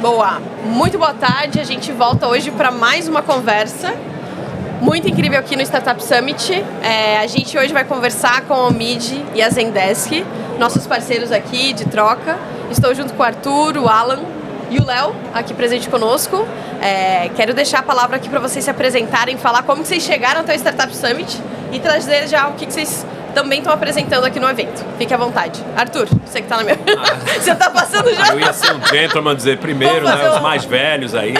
Boa, muito boa tarde. A gente volta hoje para mais uma conversa muito incrível aqui no Startup Summit. A gente hoje vai conversar com a Omid e a Zendesk, nossos parceiros aqui de troca. Estou junto com o Arthur, o Alan e o Léo, aqui presente conosco. Quero deixar a palavra aqui para vocês se apresentarem, falar como que vocês chegaram até o Startup Summit e trazer já o que vocês também estão apresentando aqui no evento. Fique à vontade. Arthur, você que tá na minha... Você tá passando já? Eu ia ser um gentleman dizer primeiro, né? Os mais velhos aí.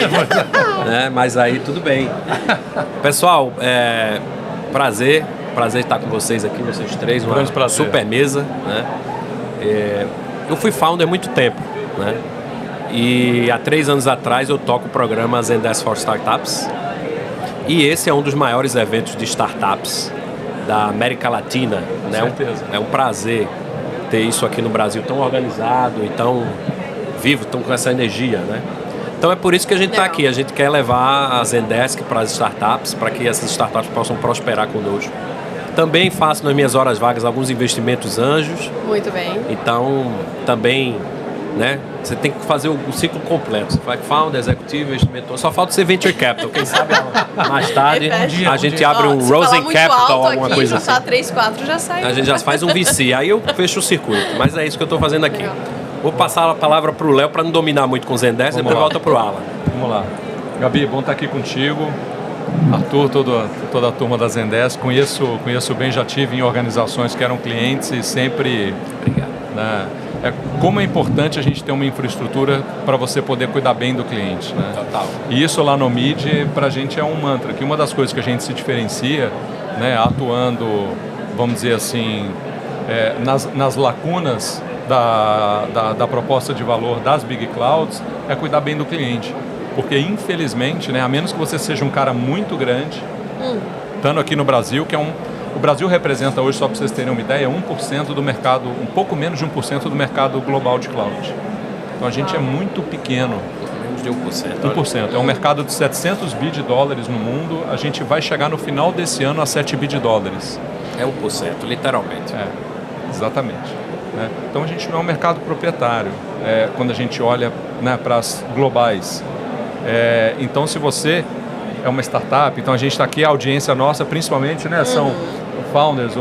Mas aí tudo bem. Pessoal, prazer estar com vocês aqui, vocês três. Uma super mesa, né? Eu fui founder há muito tempo, né? E há 3 anos atrás eu toco o programa Zendesk for Startups. E esse é um dos maiores eventos de startups da América Latina, né? É um prazer ter isso aqui no Brasil tão organizado e tão vivo, tão com essa energia, né? Então é por isso que a gente está aqui. A gente quer levar a Zendesk para as startups, para que essas startups possam prosperar conosco. Também faço nas minhas horas vagas alguns investimentos anjos. Muito bem. Então também, né? Você tem que fazer o ciclo completo. Você vai founder, executivo, investimento. Só falta ser venture capital. Quem sabe mais tarde a gente abre um Rosen Capital, alguma coisa assim. 3, 4 já sai. A gente já faz um VC. Aí eu fecho o circuito. Mas é isso que eu estou fazendo aqui. Legal. Vou passar a palavra para o Léo para não dominar muito com o Zendesk. Depois volta para o Alan. Vamos lá. Gabi, bom estar aqui contigo. Arthur, toda a turma da Zendesk. Conheço bem, já tive em organizações que eram clientes e sempre... Obrigado. Né, como é importante a gente ter uma infraestrutura para você poder cuidar bem do cliente, né? Total. E isso lá no Omid, para a gente é um mantra, que uma das coisas que a gente se diferencia, né, atuando, vamos dizer assim, nas lacunas da proposta de valor das Big Clouds, é cuidar bem do cliente. Porque, infelizmente, né, a menos que você seja um cara muito grande, estando aqui no Brasil, que o Brasil representa hoje, só para vocês terem uma ideia, 1% do mercado, um pouco menos de 1% do mercado global de cloud. Então a gente é muito pequeno. Menos de 1%. 1%. É um mercado de 700 bi de dólares no mundo. A gente vai chegar no final desse ano a 7 bi de dólares. É 1%, literalmente. Exatamente. Né? Então a gente não é um mercado proprietário, quando a gente olha, né, para as globais. Então se você é uma startup, então a gente está aqui, a audiência nossa, principalmente, né, são founders,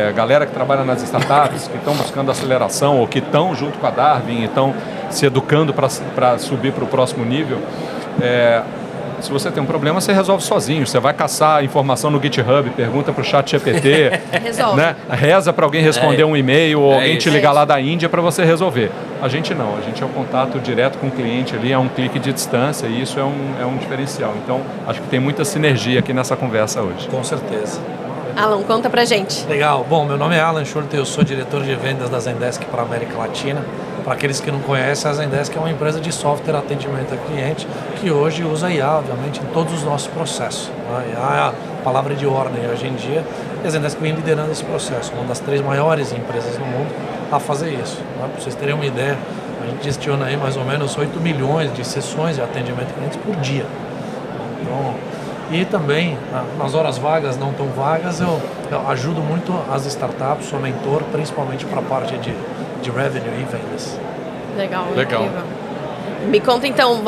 a galera que trabalha nas startups, que estão buscando aceleração, ou que estão junto com a Darwin, estão se educando para subir para o próximo nível. Se você tem um problema, você resolve sozinho. Você vai caçar informação no GitHub, pergunta para o ChatGPT, né? Reza para alguém responder um e-mail ou alguém te ligar lá da Índia para você resolver. A gente não, a gente é um contato direto com o cliente ali, é um clique de distância e isso é um diferencial. Então, acho que tem muita sinergia aqui nessa conversa hoje. Com certeza. Alan, conta pra gente. Legal. Bom, meu nome é Alan Schurter, eu sou diretor de vendas da Zendesk para a América Latina. Para aqueles que não conhecem, a Zendesk é uma empresa de software atendimento a cliente que hoje usa IA, obviamente, em todos os nossos processos. IA é a palavra de ordem hoje em dia e a Zendesk vem liderando esse processo, uma das 3 maiores empresas no mundo a fazer isso. Para vocês terem uma ideia, a gente gestiona aí mais ou menos 8 milhões de sessões de atendimento a clientes por dia. Então, e também, nas horas vagas, não tão vagas, eu ajudo muito as startups, sou mentor, principalmente para a parte de revenue e vendas. Legal. Incrível. Me conta então,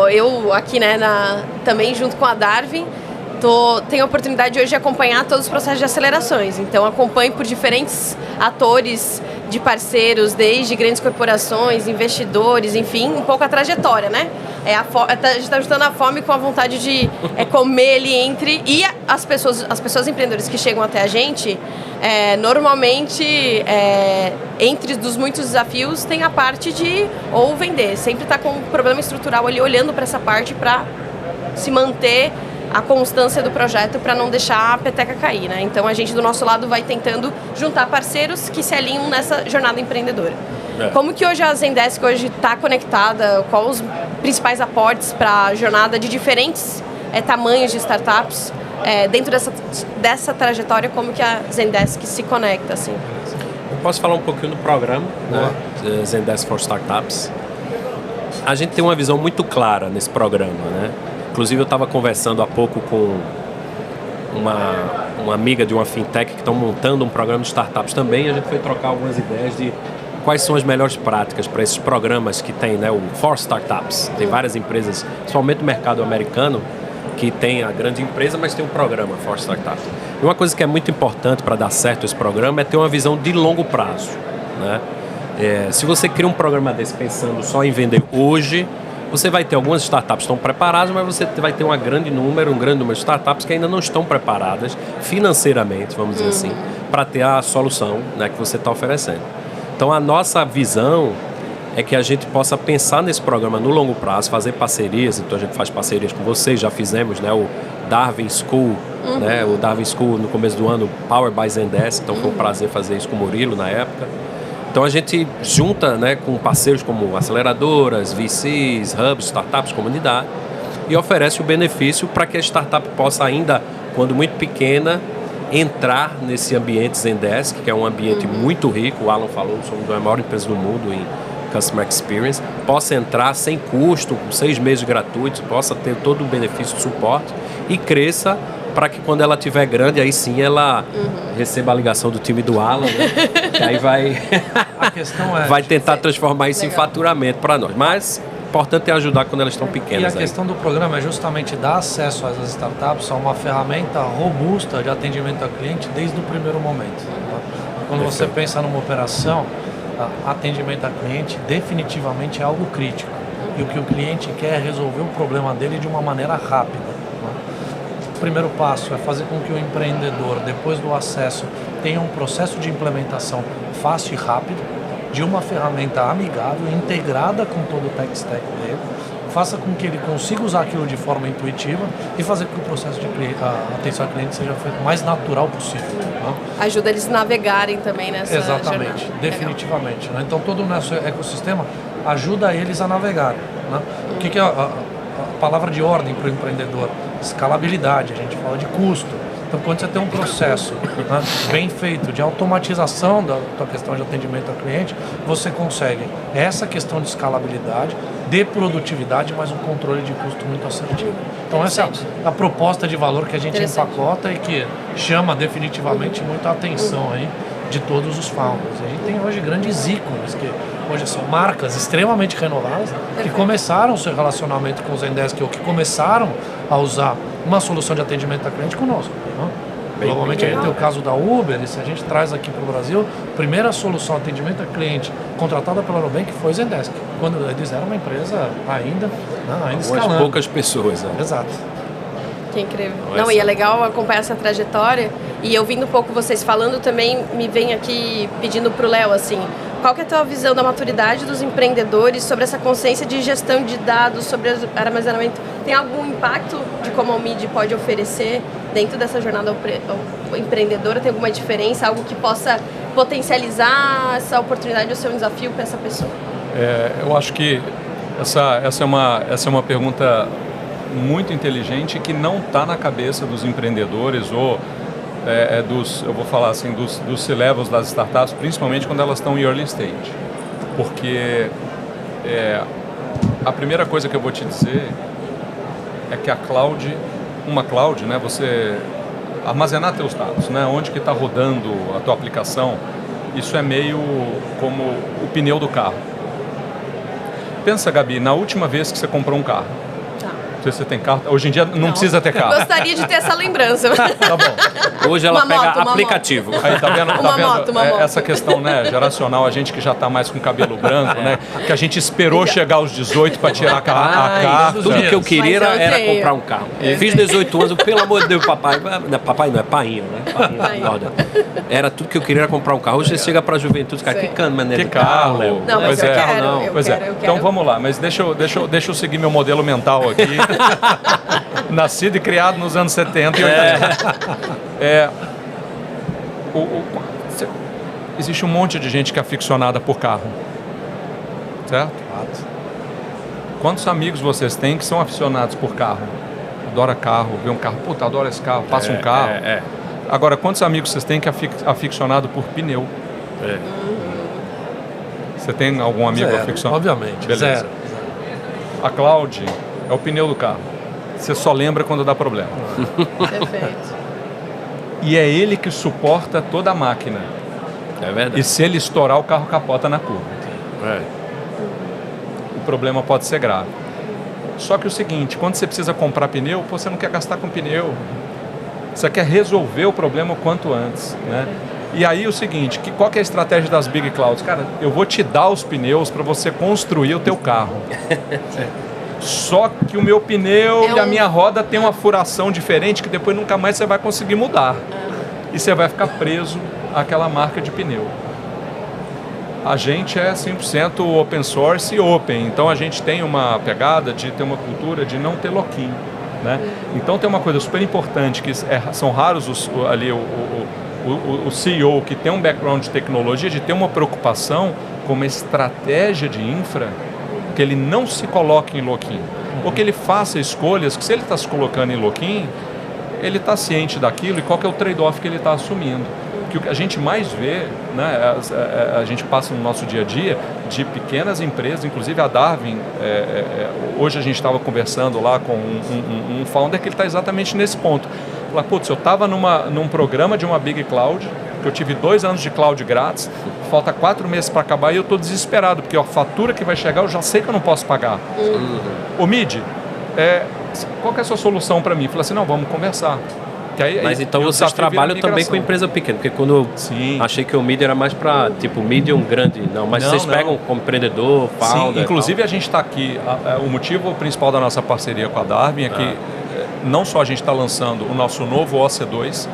eu aqui, né, também junto com a Darwin, tenho a oportunidade hoje de acompanhar todos os processos de acelerações. Então acompanho por diferentes atores de parceiros, desde grandes corporações, investidores, enfim, um pouco a trajetória, né? A gente está juntando a fome com a vontade de comer ali entre... E as pessoas empreendedoras que chegam até a gente, normalmente, entre dos muitos desafios, tem a parte de ou vender. Sempre está com um problema estrutural ali, olhando para essa parte para se manter a constância do projeto para não deixar a peteca cair, né? Então a gente do nosso lado vai tentando juntar parceiros que se alinham nessa jornada empreendedora. Como que hoje a Zendesk está conectada? Quais os principais aportes para a jornada de diferentes tamanhos de startups? Dentro dessa trajetória, como que a Zendesk se conecta? Assim? Eu posso falar um pouquinho do programa, né? Zendesk for Startups. A gente tem uma visão muito clara nesse programa, né? Inclusive eu estava conversando há pouco com uma amiga de uma fintech que estão montando um programa de startups também. A gente foi trocar algumas ideias de quais são as melhores práticas para esses programas que tem, né, o For Startups. Tem várias empresas, principalmente no mercado americano, que tem a grande empresa, mas tem um programa For Startups. E uma coisa que é muito importante para dar certo esse programa é ter uma visão de longo prazo, né? Se você cria um programa desse pensando só em vender hoje, você vai ter algumas startups que estão preparadas, mas você vai ter um grande número de startups que ainda não estão preparadas financeiramente, vamos dizer assim, para ter a solução, né, que você está oferecendo. Então, a nossa visão é que a gente possa pensar nesse programa no longo prazo, fazer parcerias. Então, a gente faz parcerias com vocês, já fizemos, né, o Darwin School, né, o Darwin School no começo do ano, Powered by Zendesk, então foi um prazer fazer isso com o Murilo na época. Então, a gente junta, né, com parceiros como aceleradoras, VCs, hubs, startups, comunidade, e oferece o benefício para que a startup possa ainda, quando muito pequena, entrar nesse ambiente Zendesk, que é um ambiente muito rico. O Alan falou, somos a maior empresa do mundo em Customer Experience, possa entrar sem custo, com 6 meses gratuitos, possa ter todo o benefício de suporte e cresça para que quando ela estiver grande, aí sim ela receba a ligação do time do Alan, né? Que aí A questão é, vai tentar transformar isso em faturamento para nós. Mas o importante é ajudar quando elas estão pequenas. E a questão do programa é justamente dar acesso às startups a uma ferramenta robusta de atendimento ao cliente desde o primeiro momento. Quando você pensa numa operação, atendimento ao cliente definitivamente é algo crítico. E o que o cliente quer é resolver o problema dele de uma maneira rápida. O primeiro passo é fazer com que o empreendedor, depois do acesso, tenha um processo de implementação fácil e rápido, de uma ferramenta amigável, integrada com todo o tech stack dele, faça com que ele consiga usar aquilo de forma intuitiva e fazer com que o processo de atenção ao cliente seja feito o mais natural possível. Né? Ajuda eles a navegarem também nessa Exatamente, jornada. Definitivamente. Né? Então todo o nosso ecossistema ajuda eles a navegar. Né? O que é a palavra de ordem para o empreendedor? Escalabilidade, a gente fala de custo. Então, quando você tem um processo, né, bem feito de automatização da tua questão de atendimento ao cliente, você consegue essa questão de escalabilidade, de produtividade, mas um controle de custo muito assertivo. Então, essa é a proposta de valor que a gente empacota e que chama definitivamente muita atenção aí de todos os founders. A gente tem hoje grandes ícones que hoje são marcas extremamente renovadas que começaram o seu relacionamento com o Zendesk ou que começaram a usar uma solução de atendimento ao cliente conosco. Né? Provavelmente a gente tem o caso da Uber, e se a gente traz aqui para o Brasil, a primeira solução de atendimento ao cliente contratada pela Nubank foi o Zendesk, quando eles eram uma empresa ainda escalando. Poucas pessoas. Né? Exato. Que incrível. Não, e é legal acompanhar essa trajetória. E eu vindo um pouco vocês falando, também me vem aqui pedindo para o Léo, assim, qual que é a tua visão da maturidade dos empreendedores sobre essa consciência de gestão de dados, sobre armazenamento? Tem algum impacto de como a Omid pode oferecer dentro dessa jornada empreendedora? Tem alguma diferença? Algo que possa potencializar essa oportunidade ou ser um desafio para essa pessoa? Eu acho que essa é uma pergunta muito inteligente que não está na cabeça dos empreendedores ou eu vou falar assim, dos C-levels das startups, principalmente quando elas estão em early stage. Porque a primeira coisa que eu vou te dizer é que uma cloud, né, você armazenar teus dados, né, onde que está rodando a tua aplicação, isso é meio como o pneu do carro. Pensa, Gabi, na última vez que você comprou um carro. Não sei se você tem carro. Hoje em dia não precisa ter carro. Gostaria de ter essa lembrança. Tá bom. Hoje ela pega aplicativo. Aí, tá vendo, uma moto. Essa questão, né, geracional, a gente que já está mais com cabelo branco, né? Que a gente esperou chegar aos 18 para tirar a carta. Tudo que eu queria era comprar um carro. Fiz 18 anos, pelo amor de Deus, papai. Papai não, é painho, né? Painho. Era tudo que eu queria era comprar um carro. Hoje você chega para a juventude, cara, que cano, mané de carro, Léo. Não, mas eu quero. Pois é. Então vamos lá, mas deixa eu seguir meu modelo mental aqui. Nascido e criado nos anos 70 e 80. Existe um monte de gente que é aficionada por carro. Certo? Quantos amigos vocês têm que são aficionados por carro? Adora carro, vê um carro, puta, adoro esse carro, passa um carro. Agora, quantos amigos vocês têm que é aficionado por pneu? Você tem algum amigo aficionado? Obviamente. Beleza. Zero. A cloud é o pneu do carro. Você só lembra quando dá problema. Perfeito. E é ele que suporta toda a máquina. É verdade. E se ele estourar, o carro capota na curva. O problema pode ser grave. Só que o seguinte, quando você precisa comprar pneu, você não quer gastar com pneu. Você quer resolver o problema o quanto antes, né? E aí o seguinte, qual que é a estratégia das Big Clouds? Cara, eu vou te dar os pneus para você construir o teu carro. Só que o meu pneu e a minha roda tem uma furação diferente que depois nunca mais você vai conseguir mudar. E você vai ficar preso àquela marca de pneu. A gente é 100% open source e open, então a gente tem uma pegada de ter uma cultura de não ter lock-in, né? Então tem uma coisa super importante, que são raros o CEO que tem um background de tecnologia, de ter uma preocupação com uma estratégia de infra, que ele não se coloque em lock-in, ou que ele faça escolhas que, se ele está se colocando em lock-in, ele está ciente daquilo e qual que é o trade-off que ele está assumindo. Que o que a gente mais vê, né, a gente passa no nosso dia a dia de pequenas empresas, inclusive a Darwin, hoje a gente estava conversando lá com um founder que ele está exatamente nesse ponto. Fala, putz, eu estava num programa de uma Big Cloud, que eu tive 2 anos de cloud grátis, falta 4 meses para acabar e eu estou desesperado, porque a fatura que vai chegar eu já sei que eu não posso pagar. Ô Mid, qual que é a sua solução para mim? Falei assim, não, vamos conversar. Mas então vocês trabalham também com empresa pequena, porque quando eu achei que o Mid era mais para tipo medium, grande, mas vocês pegam como empreendedor, founder. Sim, inclusive a gente está aqui, o motivo principal da nossa parceria com a Darwin é que não só a gente está lançando o nosso novo OC2,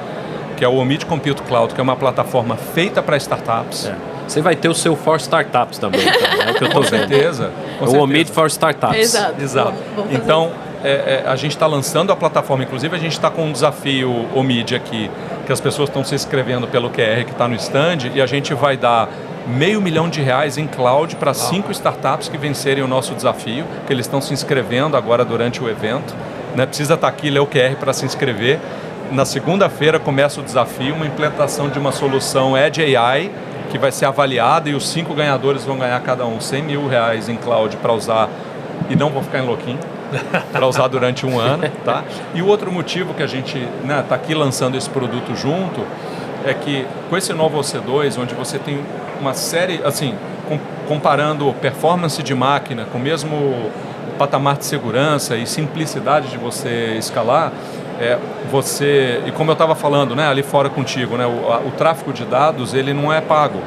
que é o Omid Compute Cloud, que é uma plataforma feita para startups. Você vai ter o seu For Startups também, então, é o que eu estou vendo. Com certeza. O Omid For Startups. Exato. Então, a gente está lançando a plataforma, inclusive a gente está com um desafio Omid aqui, que as pessoas estão se inscrevendo pelo QR que está no stand, e a gente vai dar R$500 mil em cloud para 5 startups que vencerem o nosso desafio, que eles estão se inscrevendo agora durante o evento. Né? Precisa estar aqui, ler o QR para se inscrever. Na segunda-feira começa o desafio, uma implementação de uma solução Edge AI, que vai ser avaliada, e os 5 ganhadores vão ganhar cada um R$100 mil em cloud para usar, e não vão ficar em lock-in, para usar durante 1 ano. Tá? E o outro motivo que a gente está aqui lançando esse produto junto, é que com esse novo OC2, onde você tem uma série, assim, comparando performance de máquina com o mesmo patamar de segurança e simplicidade de você escalar, e como eu estava falando, né, ali fora contigo, né, o tráfego de dados ele não é pago.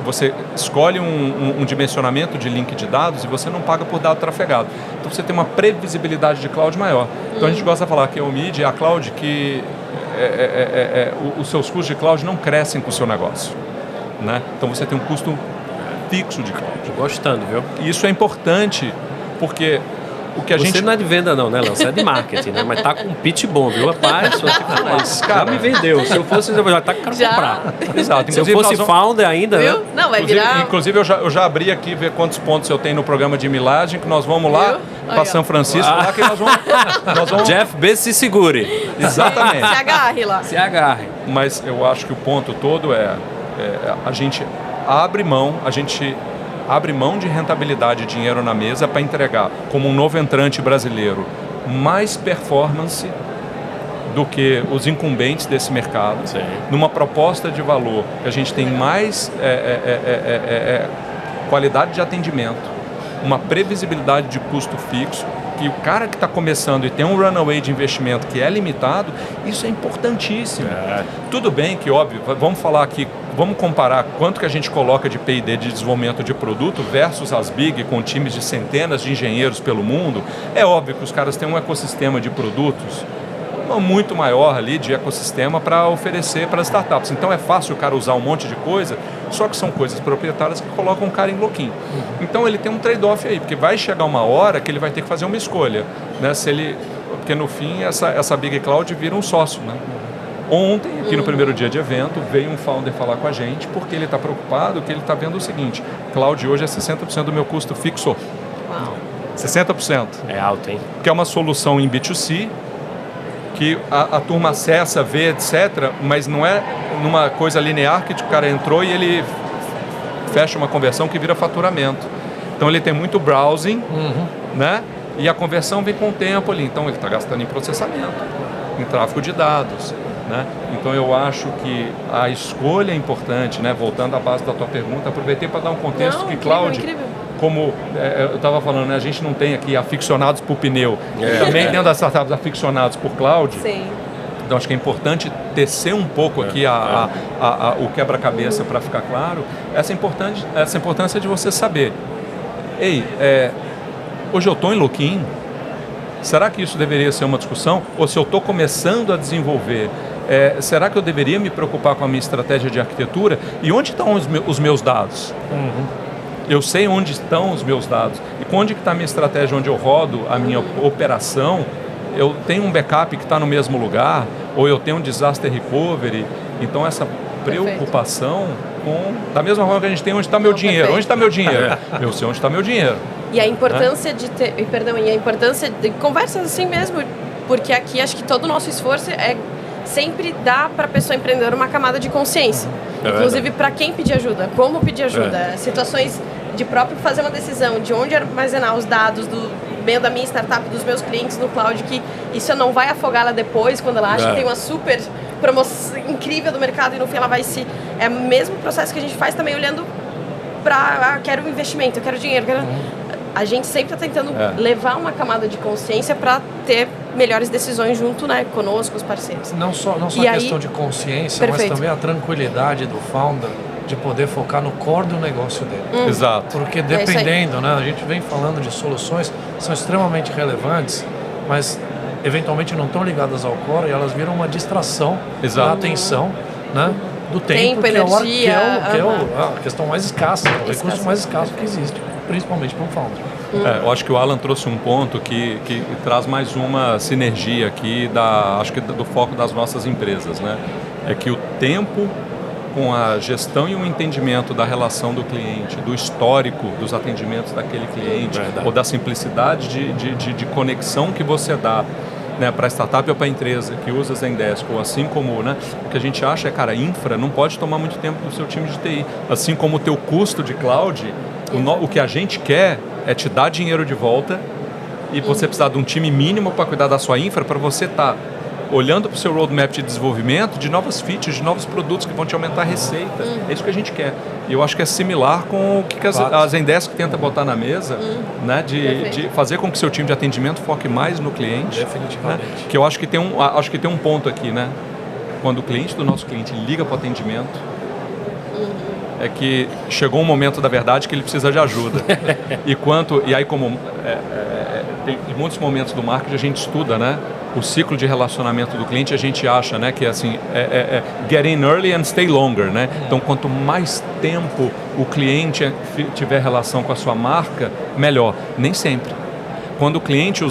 Você escolhe um dimensionamento de link de dados e você não paga por dado trafegado. Então você tem uma previsibilidade de cloud maior. Então a gente gosta de falar que o Omid é a cloud que os seus custos de cloud não crescem com o seu negócio. Né? Então você tem um custo fixo de cloud. Tô gostando, viu? E isso é importante porque o que a gente... Você não é de venda não, né, Léo? Você é de marketing, né? Mas tá com um pitch bom, viu? Rapaz, já me vendeu. Se eu fosse, eu já tá quero comprar. Exato. Se eu fosse founder ainda, viu? Né? Não, vai virar... Inclusive, eu já abri aqui, ver quantos pontos eu tenho no programa de milagem, que nós vamos lá para São Francisco, lá que nós vamos... Jeff Bezos se segure. Exatamente. Se agarre lá. Se agarre. Mas eu acho que o ponto todo a gente abre mão de rentabilidade e dinheiro na mesa para entregar, como um novo entrante brasileiro, mais performance do que os incumbentes desse mercado, numa proposta de valor que a gente tem mais qualidade de atendimento, uma previsibilidade de custo fixo, que o cara que está começando e tem um runaway de investimento que é limitado, isso é importantíssimo. Tudo bem que, óbvio, vamos falar aqui, vamos comparar quanto que a gente coloca de P&D de desenvolvimento de produto versus as Big, com times de centenas de engenheiros pelo mundo. É óbvio que os caras têm um ecossistema de produtos muito maior ali de ecossistema para oferecer para as startups. Então é fácil o cara usar um monte de coisa, só que são coisas proprietárias que colocam o cara em lock-in. Então ele tem um trade-off aí, porque vai chegar uma hora que ele vai ter que fazer uma escolha, né? Porque no fim essa Big Cloud vira um sócio, né? Ontem, aqui no primeiro dia de evento, veio um founder falar com a gente, porque ele está preocupado, que ele está vendo o seguinte: cloud hoje é 60% do meu custo fixo. Uau. 60%. É alto, hein? Que é uma solução em B2C, que a turma acessa, vê, etc., mas não é numa coisa linear que o cara entrou e ele fecha uma conversão que vira faturamento. Então ele tem muito browsing, né? E a conversão vem com o tempo ali. Então ele está gastando em processamento, em tráfego de dados, né? Então eu acho que a escolha é importante, né? Voltando à base da tua pergunta, aproveitei para dar um contexto que cloud, como eu estava falando, né? A gente não tem aqui aficionados por pneu, também dentro das startups aficionados por cloud. Sim. Então acho que é importante tecer um pouco aqui o quebra-cabeça para ficar claro, essa importância de você saber, hoje eu estou em lock-in, será que isso deveria ser uma discussão? Ou se eu estou começando a desenvolver, será que eu deveria me preocupar com a minha estratégia de arquitetura? E onde estão os meus dados? Eu sei onde estão os meus dados. E onde está a minha estratégia, onde eu rodo a minha operação? Eu tenho um backup que está no mesmo lugar? Ou eu tenho um disaster recovery? Então essa preocupação da mesma forma que a gente tem onde está meu dinheiro. Onde está meu dinheiro? Eu sei onde está meu dinheiro. E a importância de ter, e a importância de conversas assim mesmo, porque aqui acho que todo o nosso esforço é sempre dar para a pessoa empreendedora uma camada de consciência. Inclusive para quem pedir ajuda, como pedir ajuda, situações de próprio fazer uma decisão de onde armazenar os dados do meio da minha startup, dos meus clientes no cloud, que isso não vai afogá-la depois, quando ela acha que tem uma super promoção incrível do mercado e no fim ela vai se... É o mesmo processo que a gente faz também olhando para quero investimento, eu quero dinheiro, A gente sempre está tentando levar uma camada de consciência para ter melhores decisões junto, né, conosco, os parceiros. Não só a questão de consciência, mas também a tranquilidade do founder de poder focar no core do negócio dele. Exato. Porque dependendo, né, a gente vem falando de soluções que são extremamente relevantes, mas eventualmente não estão ligadas ao core e elas viram uma distração da atenção, né, do tempo energia, que é a questão mais escassa, o recurso mais escasso que existe, principalmente para um founder. Eu acho que o Alan trouxe um ponto que traz mais uma sinergia aqui acho que do foco das nossas empresas, né? É que o tempo com a gestão e o entendimento da relação do cliente, do histórico dos atendimentos daquele cliente, ou da simplicidade de conexão que você dá, né, para a startup ou para a empresa que usa Zendesk, ou assim como, né, o que a gente acha infra não pode tomar muito tempo do seu time de TI. Assim como o teu custo de cloud, o que a gente quer é te dar dinheiro de volta e você precisar de um time mínimo para cuidar da sua infra, para você estar olhando para o seu roadmap de desenvolvimento de novas features, de novos produtos que vão te aumentar a receita. É isso que a gente quer. E eu acho que é similar com o que a Zendesk tenta botar na mesa, né, de fazer com que seu time de atendimento foque mais no cliente. Definitivamente. Né, que eu acho que tem um ponto aqui, né? Quando o cliente do nosso cliente liga para o atendimento, é que chegou um momento da verdade que ele precisa de ajuda. E aí como tem muitos momentos do marketing a gente estuda, né, o ciclo de relacionamento do cliente, a gente acha, né, que assim, get in early and stay longer, né? Então, quanto mais tempo o cliente tiver relação com a sua marca, melhor. Nem sempre. Quando o cliente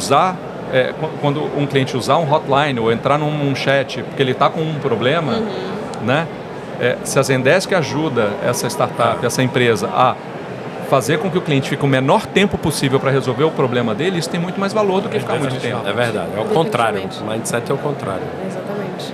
quando um cliente usar um hotline ou entrar num chat, porque ele está com um problema, né? Se a Zendesk ajuda essa startup, essa empresa a fazer com que o cliente fique o menor tempo possível para resolver o problema dele, isso tem muito mais valor do que ficar muito tempo. É verdade, é o contrário. O mindset é o contrário. Exatamente.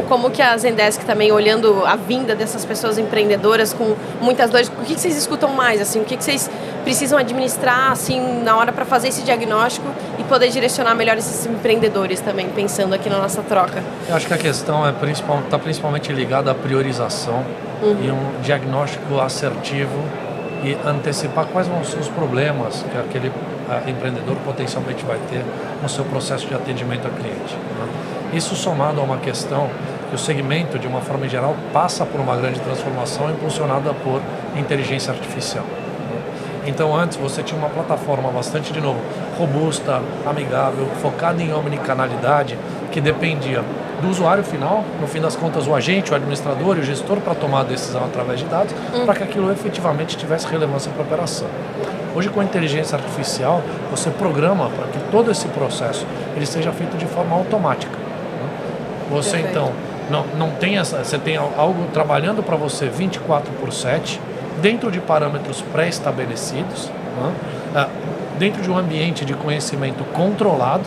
Como que a Zendesk também, olhando a vinda dessas pessoas empreendedoras com muitas dores, o que vocês escutam mais, assim? O que vocês precisam administrar, assim, na hora para fazer esse diagnóstico e poder direcionar melhor esses empreendedores também, pensando aqui na nossa troca? Eu acho que a questão está principalmente ligada à priorização e um diagnóstico assertivo e antecipar quais vão ser os problemas que aquele empreendedor potencialmente vai ter no seu processo de atendimento ao cliente, né? Isso somado a uma questão que o segmento, de uma forma geral, passa por uma grande transformação impulsionada por inteligência artificial, né? Então antes você tinha uma plataforma bastante, de novo, robusta, amigável, focada em omnicanalidade, que dependia do usuário final, no fim das contas o agente, o administrador e o gestor para tomar a decisão através de dados, para que aquilo efetivamente tivesse relevância para a operação. Hoje, com a inteligência artificial, você programa para que todo esse processo ele seja feito de forma automática, né? Você então não tem você tem algo trabalhando para você 24/7, dentro de parâmetros pré-estabelecidos, né? Dentro de um ambiente de conhecimento controlado,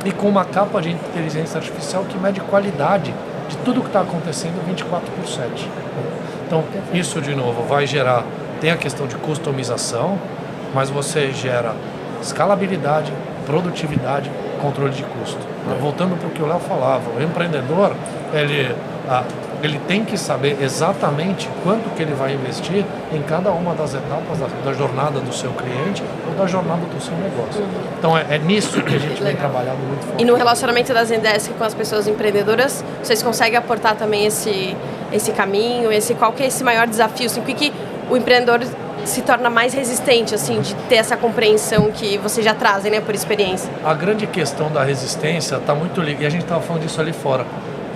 e com uma capa de inteligência artificial que mede qualidade de tudo que está acontecendo 24/7. Então, isso de novo vai gerar, tem a questão de customização, mas você gera escalabilidade, produtividade, controle de custo. Voltando para o que o Léo falava, o empreendedor, ele tem que saber exatamente quanto que ele vai investir em cada uma das etapas da jornada do seu cliente ou da jornada do seu negócio. Então é nisso que a gente vem trabalhando muito forte. E no relacionamento da Zendesk com as pessoas empreendedoras, vocês conseguem aportar também esse caminho, qual que é esse maior desafio? Assim, que o empreendedor se torna mais resistente, assim, de ter essa compreensão que vocês já trazem, né, por experiência? A grande questão da resistência está muito ligada, e a gente estava falando disso ali fora.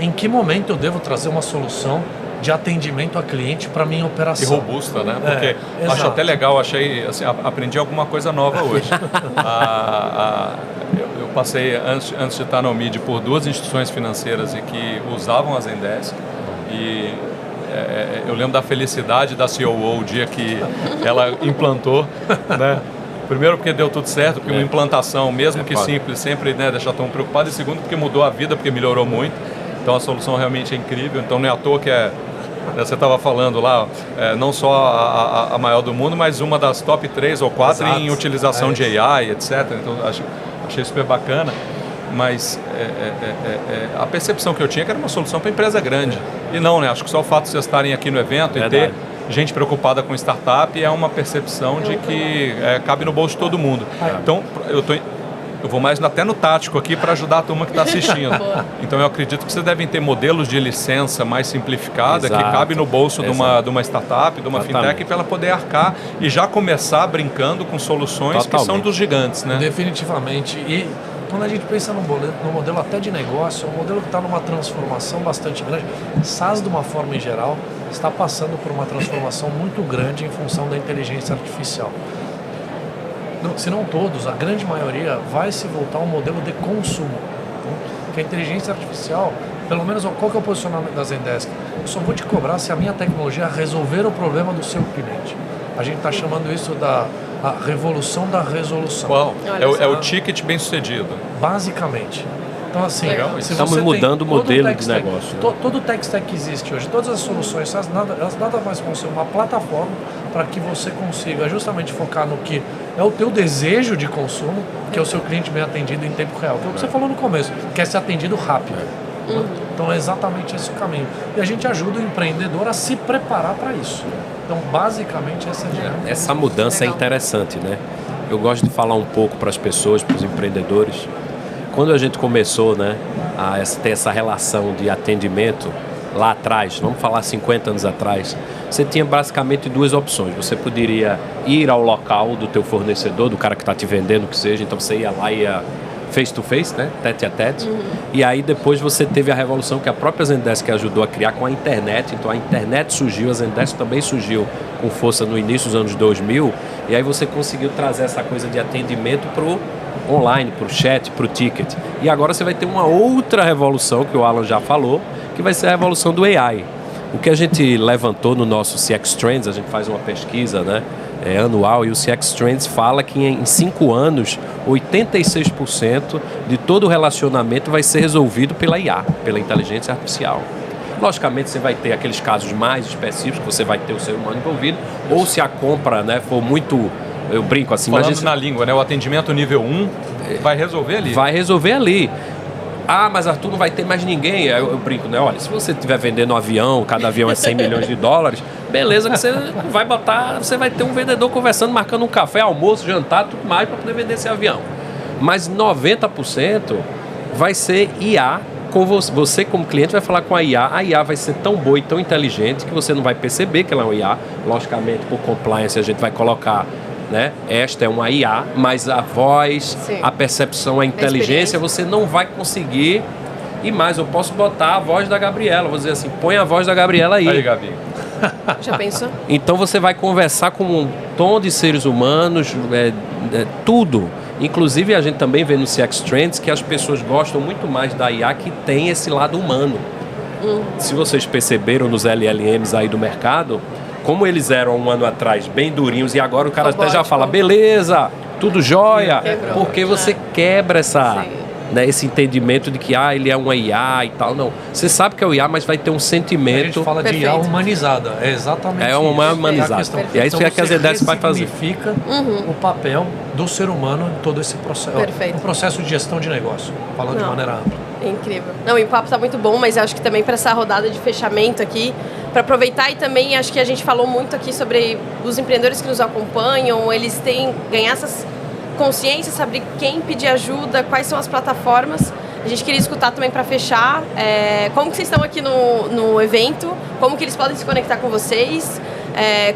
Em que momento eu devo trazer uma solução de atendimento a cliente para minha operação? E robusta, né? Porque acho até legal, assim, aprendi alguma coisa nova hoje. Eu passei, antes de estar no MID, por 2 instituições financeiras e que usavam a Zendesk. E eu lembro da felicidade da COO o dia que ela implantou, né? Primeiro porque deu tudo certo, porque uma implantação, mesmo que simples, sempre, né, deixa todo mundo preocupado. E segundo porque mudou a vida, porque melhorou muito. Então a solução realmente é incrível. Então não é à toa que você estava falando lá, não só a maior do mundo, mas uma das top 3 ou 4 em utilização de AI, etc. Então achei super bacana. Mas a percepção que eu tinha é que era uma solução para empresa grande. E não, né? Acho que só o fato de vocês estarem aqui no evento e ter gente preocupada com startup é uma percepção de que cabe no bolso de todo mundo. Então, eu vou mais até no tático aqui para ajudar a turma que está assistindo. Então eu acredito que vocês devem ter modelos de licença mais simplificada, que cabe no bolso de uma startup, de uma fintech, para ela poder arcar e já começar brincando com soluções que são dos gigantes, né? Definitivamente. E quando a gente pensa no modelo até de negócio, é um modelo que está numa transformação bastante grande. SaaS, de uma forma em geral, está passando por uma transformação muito grande em função da inteligência artificial. Se não todos, a grande maioria vai se voltar a um modelo de consumo. Porque a inteligência artificial, pelo menos qual que é o posicionamento da Zendesk? Eu só vou te cobrar se a minha tecnologia resolver o problema do seu cliente. A gente está chamando isso da revolução da resolução. Qual? É o ticket bem sucedido. Basicamente. Então, assim, estamos mudando o modelo de negócio. Todo o tech stack que existe hoje, todas as soluções, elas nada mais vão ser uma plataforma para que você consiga justamente focar no que é o teu desejo de consumo, que é o seu cliente bem atendido em tempo real. Então, o que você falou no começo, quer ser atendido rápido. Então, é exatamente esse o caminho. E a gente ajuda o empreendedor a se preparar para isso. Então, basicamente, essa é a dinâmica. Essa mudança é interessante, né? Eu gosto de falar um pouco para as pessoas, para os empreendedores. Quando a gente começou, né, a ter essa relação de atendimento, lá atrás, vamos falar 50 anos atrás, você tinha basicamente 2 opções. Você poderia ir ao local do teu fornecedor, do cara que está te vendendo, o que seja, então você ia lá e ia face to face, né, tete a tete. E aí depois você teve a revolução que a própria Zendesk ajudou a criar com a internet. Então a internet surgiu, a Zendesk também surgiu com força no início dos anos 2000, e aí você conseguiu trazer essa coisa de atendimento para o online, para o chat, para o ticket. E agora você vai ter uma outra revolução, que o Alan já falou, que vai ser a revolução do AI. O que a gente levantou no nosso CX Trends, a gente faz uma pesquisa, né, anual, e o CX Trends fala que em 5 anos, 86% de todo o relacionamento vai ser resolvido pela IA, pela inteligência artificial. Logicamente, você vai ter aqueles casos mais específicos, que você vai ter o ser humano envolvido, ou se a compra, né, for muito... Eu brinco assim, falando na língua, né? O atendimento nível 1 vai resolver ali. Vai resolver ali. Ah, mas Arthur, não vai ter mais ninguém. Eu brinco, né? Olha, se você estiver vendendo um avião, cada avião é 100 milhões de dólares, beleza, que você vai botar, você vai ter um vendedor conversando, marcando um café, almoço, jantar, tudo mais para poder vender esse avião. Mas 90% vai ser IA. Com você como cliente vai falar com a IA vai ser tão boa e tão inteligente que você não vai perceber que ela é uma IA. Logicamente, por compliance, a gente vai colocar, né? Esta é uma IA, mas a voz, sim, a percepção, a inteligência, você não vai conseguir. E mais, eu posso botar a voz da Gabriela, vou dizer assim, põe a voz da Gabriela aí. Aí, Gabi. Já pensou? Então você vai conversar com um tom de seres humanos, tudo. Inclusive a gente também vê no CX Trends que as pessoas gostam muito mais da IA que tem esse lado humano. Se vocês perceberam nos LLMs aí do mercado, como eles eram um ano atrás bem durinhos e agora o cara até já fala, beleza, tudo jóia, porque você quebra essa... né, esse entendimento de que ele é uma IA e tal. Não. Você sabe que é o IA, mas vai ter um sentimento. A gente fala de IA humanizada. É exatamente É uma isso. humanizada. E é isso que a Zendesk vai fazer. Significa o papel do ser humano em todo esse processo. Perfeito. Um processo de gestão de negócio, falando de maneira ampla. Incrível. Não, e o papo tá muito bom, mas acho que também para essa rodada de fechamento aqui, para aproveitar e também acho que a gente falou muito aqui sobre os empreendedores que nos acompanham, eles têm ganhar essas consciências, saber quem pedir ajuda, quais são as plataformas. A gente queria escutar também para fechar, como que vocês estão aqui no evento, como que eles podem se conectar com vocês,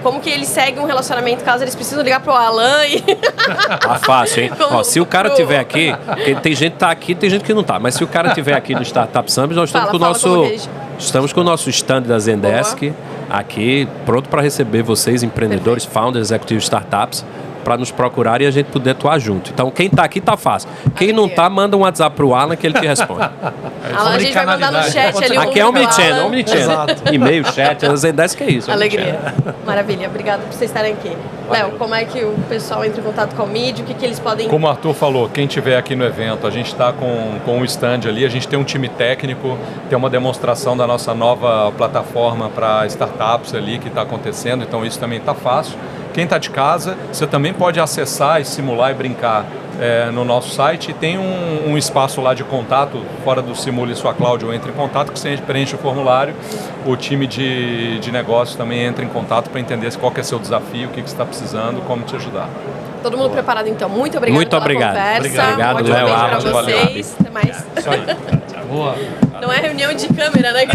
como que eles seguem um relacionamento caso eles precisam ligar pro Alan e... Tá fácil, hein? Ó, se o cara tiver aqui, tem gente que tá aqui, tem gente que não tá, mas se o cara tiver aqui no Startup Summit, nós estamos com o nosso stand da Zendesk aqui, pronto para receber vocês, empreendedores, founders, executivos, startups, para nos procurar e a gente poder atuar junto. Então, quem tá aqui tá fácil. Quem não tá, manda um WhatsApp pro Alan que ele te responde. Alan, a gente vai mandar no chat ali. Aqui é Omnichannel, e-mail, chat, a Zendesk é isso. Alegria. Maravilha. Obrigado por vocês estarem aqui. Léo, como é que o pessoal entra em contato com o Meet? O que eles podem... Como o Arthur falou, quem estiver aqui no evento, a gente está com um stand ali, a gente tem um time técnico, tem uma demonstração da nossa nova plataforma para startups ali que está acontecendo, então isso também está fácil. Quem está de casa, você também pode acessar e simular e brincar no nosso site. E tem um espaço lá de contato, fora do Simule Sua Cloud ou Entre em Contato, que você preenche o formulário. O time de negócios também entra em contato para entender qual que é seu desafio, o que você está precisando, como te ajudar. Todo mundo preparado então. Muito obrigado pela conversa. Obrigado, Léo. Para vocês. Até mais. Isso aí. Boa. Não é reunião de câmera, né?